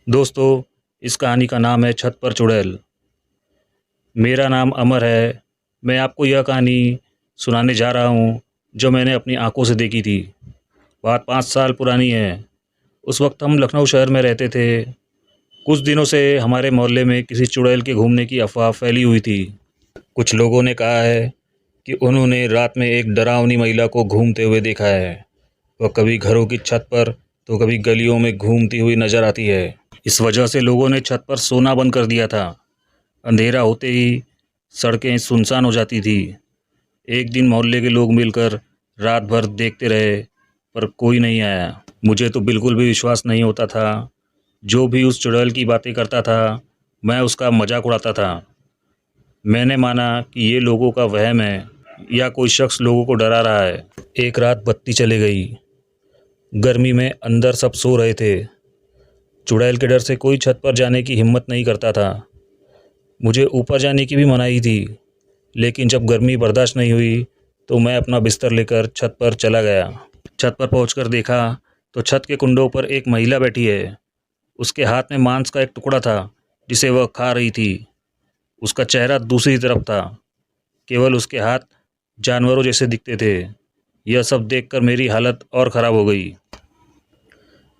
दोस्तों, इस कहानी का नाम है छत पर चुड़ैल। मेरा नाम अमर है। मैं आपको यह कहानी सुनाने जा रहा हूँ जो मैंने अपनी आंखों से देखी थी। बात 5 साल पुरानी है। उस वक्त हम लखनऊ शहर में रहते थे। कुछ दिनों से हमारे मोहल्ले में किसी चुड़ैल के घूमने की अफवाह फैली हुई थी। कुछ लोगों ने कहा है कि उन्होंने रात में एक डरावनी महिला को घूमते हुए देखा है। वह कभी घरों की छत पर तो कभी गलियों में घूमती हुई नजर आती है। इस वजह से लोगों ने छत पर सोना बंद कर दिया था। अंधेरा होते ही सड़कें सुनसान हो जाती थी। एक दिन मोहल्ले के लोग मिलकर रात भर देखते रहे पर कोई नहीं आया। मुझे तो बिल्कुल भी विश्वास नहीं होता था। जो भी उस चुड़ैल की बातें करता था मैं उसका मजाक उड़ाता था। मैंने माना कि ये लोगों का वहम है या कोई शख्स लोगों को डरा रहा है। एक रात बत्ती चली गई। गर्मी में अंदर सब सो रहे थे। चुड़ैल के डर से कोई छत पर जाने की हिम्मत नहीं करता था। मुझे ऊपर जाने की भी मनाही थी, लेकिन जब गर्मी बर्दाश्त नहीं हुई तो मैं अपना बिस्तर लेकर छत पर चला गया। छत पर पहुंचकर देखा तो छत के कुंडों पर एक महिला बैठी है। उसके हाथ में मांस का एक टुकड़ा था जिसे वह खा रही थी। उसका चेहरा दूसरी तरफ था। केवल उसके हाथ जानवरों जैसे दिखते थे। यह सब देखकर मेरी हालत और ख़राब हो गई।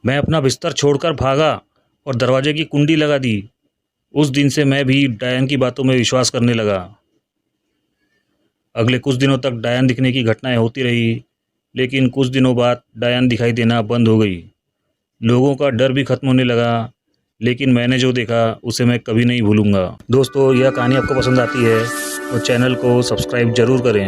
मैं अपना बिस्तर छोड़कर भागा और दरवाजे की कुंडी लगा दी। उस दिन से मैं भी डायन की बातों में विश्वास करने लगा। अगले कुछ दिनों तक डायन दिखने की घटनाएं होती रही, लेकिन कुछ दिनों बाद डायन दिखाई देना बंद हो गई। लोगों का डर भी खत्म होने लगा, लेकिन मैंने जो देखा उसे मैं कभी नहीं भूलूंगा। दोस्तों, यह कहानी आपको पसंद आती है तो चैनल को सब्सक्राइब ज़रूर करें।